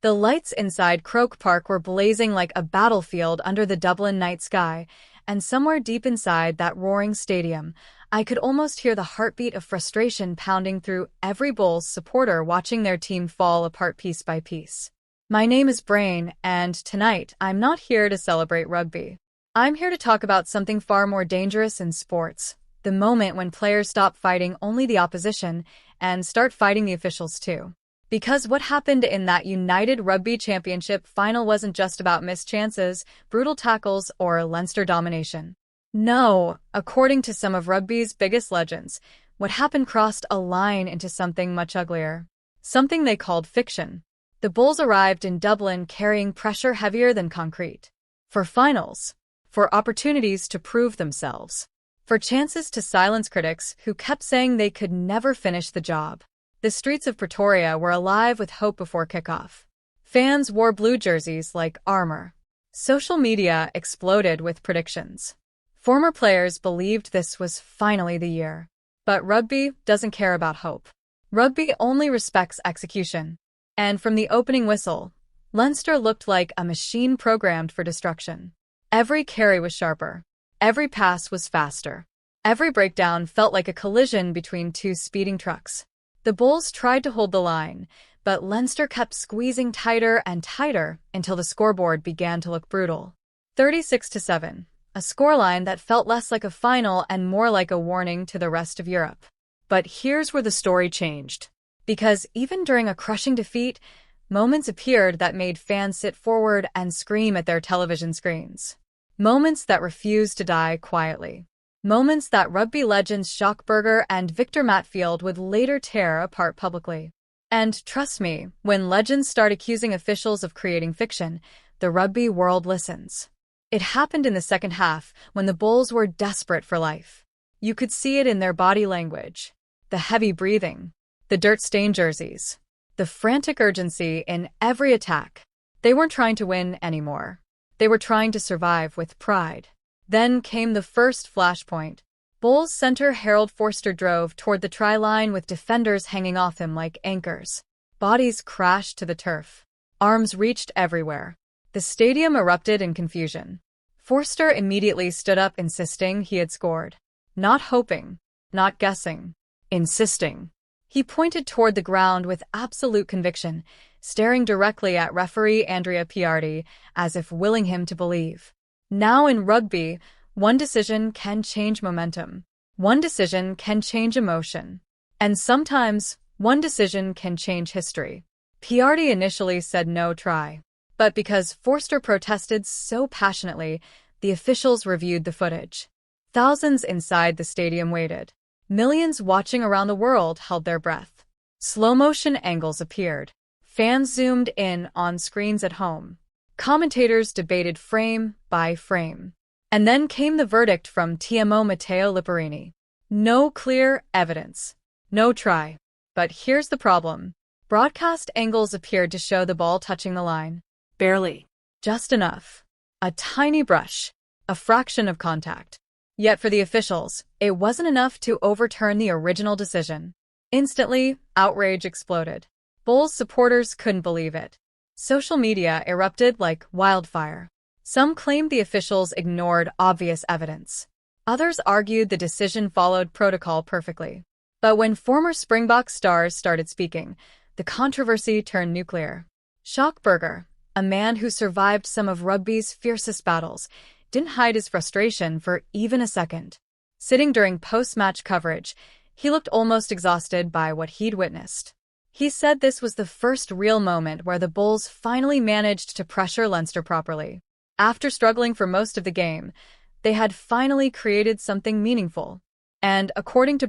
The lights inside Croke Park were blazing like a battlefield under the Dublin night sky, and somewhere deep inside that roaring stadium, I could almost hear the heartbeat of frustration pounding through every Bulls supporter watching their team fall apart piece by piece. My name is Brain, and tonight I'm not here to celebrate rugby. I'm here to talk about something far more dangerous in sports, the moment when players stop fighting only the opposition and start fighting the officials too. Because what happened in that United Rugby Championship final wasn't just about missed chances, brutal tackles, or Leinster domination. No, according to some of rugby's biggest legends, what happened crossed a line into something much uglier. Something they called fiction. The Bulls arrived in Dublin carrying pressure heavier than concrete. For finals. For opportunities to prove themselves. For chances to silence critics who kept saying they could never finish the job. The streets of Pretoria were alive with hope before kickoff. Fans wore blue jerseys like armor. Social media exploded with predictions. Former players believed this was finally the year. But rugby doesn't care about hope. Rugby only respects execution. And from the opening whistle, Leinster looked like a machine programmed for destruction. Every carry was sharper. Every pass was faster. Every breakdown felt like a collision between two speeding trucks. The Bulls tried to hold the line, but Leinster kept squeezing tighter and tighter until the scoreboard began to look brutal. 36-7, a scoreline that felt less like a final and more like a warning to the rest of Europe. But here's where the story changed. Because even during a crushing defeat, moments appeared that made fans sit forward and scream at their television screens. Moments that refused to die quietly. Moments that rugby legends Schalk and Victor Matfield would later tear apart publicly. And trust me, when legends start accusing officials of creating fiction, the rugby world listens. It happened in the second half, when the Bulls were desperate for life. You could see it in their body language. The heavy breathing. The dirt-stained jerseys. The frantic urgency in every attack. They weren't trying to win anymore. They were trying to survive with pride. Then came the first flashpoint. Bulls center Harold Vorster drove toward the try line with defenders hanging off him like anchors. Bodies crashed to the turf. Arms reached everywhere. The stadium erupted in confusion. Vorster immediately stood up insisting he had scored. Not hoping. Not guessing. Insisting. He pointed toward the ground with absolute conviction, staring directly at referee Andrea Piardi as if willing him to believe. Now in rugby, one decision can change momentum. One decision can change emotion. And sometimes, one decision can change history. Piardi initially said no try. But because Vorster protested so passionately, the officials reviewed the footage. Thousands inside the stadium waited. Millions watching around the world held their breath. Slow-motion angles appeared. Fans zoomed in on screens at home. Commentators debated frame by frame. And then came the verdict from TMO Matteo Lipperini. No clear evidence. No try. But here's the problem. Broadcast angles appeared to show the ball touching the line. Barely. Just enough. A tiny brush. A fraction of contact. Yet for the officials, it wasn't enough to overturn the original decision. Instantly, outrage exploded. Bulls supporters couldn't believe it. Social media erupted like wildfire. Some claimed the officials ignored obvious evidence. Others argued the decision followed protocol perfectly. But when former Springboks stars started speaking, the controversy turned nuclear. Schalk, a man who survived some of rugby's fiercest battles, didn't hide his frustration for even a second. Sitting during post-match coverage, he looked almost exhausted by what he'd witnessed. He said this was the first real moment where the Bulls finally managed to pressure Leinster properly. After struggling for most of the game, they had finally created something meaningful. And according to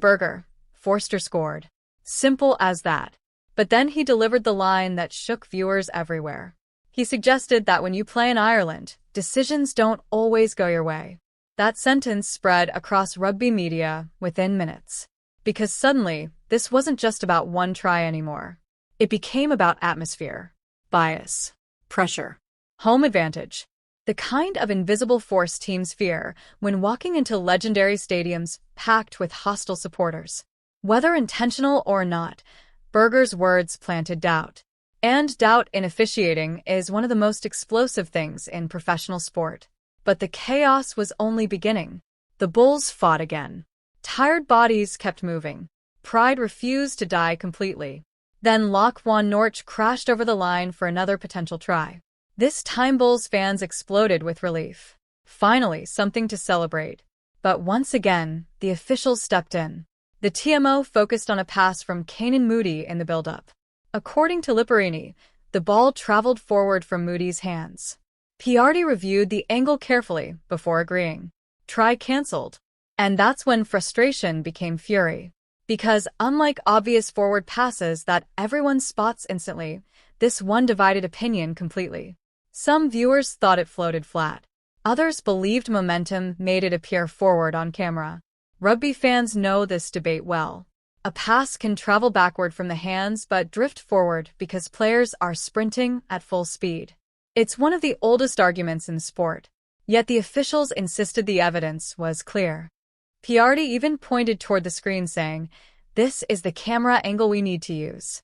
Vorster scored. Simple as that. But then he delivered the line that shook viewers everywhere. He suggested that when you play in Ireland, decisions don't always go your way. That sentence spread across rugby media within minutes. Because suddenly, this wasn't just about one try anymore. It became about atmosphere, bias, pressure, home advantage. The kind of invisible force teams fear when walking into legendary stadiums packed with hostile supporters. Whether intentional or not, Berger's words planted doubt. And doubt in officiating is one of the most explosive things in professional sport. But the chaos was only beginning. The Bulls fought again. Tired bodies kept moving. Pride refused to die completely. Then Ruan Nortje crashed over the line for another potential try. This time Bulls fans exploded with relief. Finally, something to celebrate. But once again, the officials stepped in. The TMO focused on a pass from Kanan Moody in the build-up. According to Lipperini, the ball traveled forward from Moody's hands. Piardi reviewed the angle carefully before agreeing. Try cancelled. And that's when frustration became fury. Because unlike obvious forward passes that everyone spots instantly, this one divided opinion completely. Some viewers thought it floated flat. Others believed momentum made it appear forward on camera. Rugby fans know this debate well. A pass can travel backward from the hands but drift forward because players are sprinting at full speed. It's one of the oldest arguments in sport. Yet the officials insisted the evidence was clear. Piardi even pointed toward the screen saying, "This is the camera angle we need to use."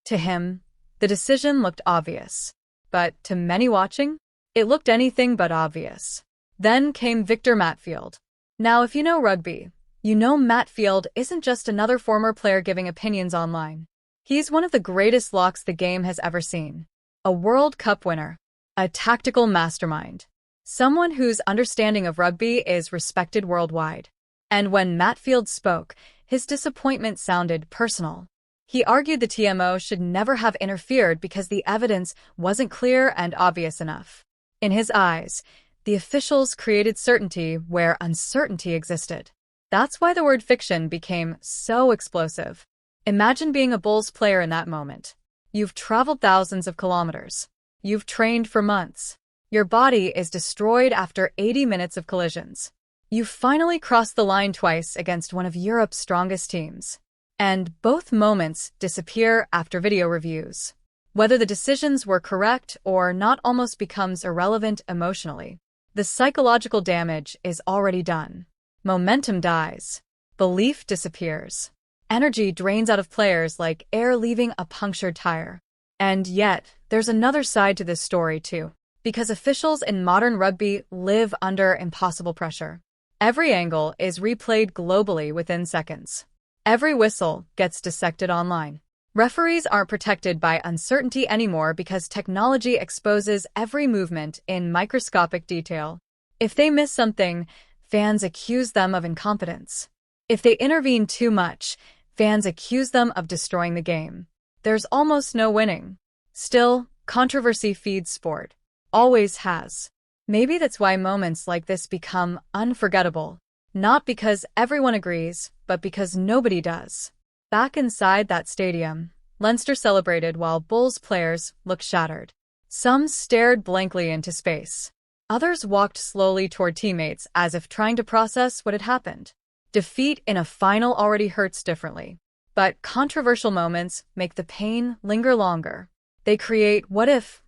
To him, the decision looked obvious. But to many watching, it looked anything but obvious. Then came Victor Matfield. Now if you know rugby, you know Matfield isn't just another former player giving opinions online. He's one of the greatest locks the game has ever seen. A World Cup winner. A tactical mastermind. Someone whose understanding of rugby is respected worldwide. And when Matfield spoke, his disappointment sounded personal. He argued the TMO should never have interfered because the evidence wasn't clear and obvious enough. In his eyes, the officials created certainty where uncertainty existed. That's why the word fiction became so explosive. Imagine being a Bulls player in that moment. You've traveled thousands of kilometers. You've trained for months. Your body is destroyed after 80 minutes of collisions. You've finally crossed the line twice against one of Europe's strongest teams. And both moments disappear after video reviews. Whether the decisions were correct or not almost becomes irrelevant emotionally. The psychological damage is already done. Momentum dies. Belief disappears. Energy drains out of players like air leaving a punctured tire. And yet, there's another side to this story too. Because officials in modern rugby live under impossible pressure. Every angle is replayed globally within seconds. Every whistle gets dissected online. Referees aren't protected by uncertainty anymore because technology exposes every movement in microscopic detail. If they miss something, fans accuse them of incompetence. If they intervene too much, fans accuse them of destroying the game. There's almost no winning. Still, controversy feeds sport. Always has. Maybe that's why moments like this become unforgettable. Not because everyone agrees, but because nobody does. Back inside that stadium, Leinster celebrated while Bulls players looked shattered. Some stared blankly into space. Others walked slowly toward teammates as if trying to process what had happened. Defeat in a final already hurts differently. But controversial moments make the pain linger longer. They create what-if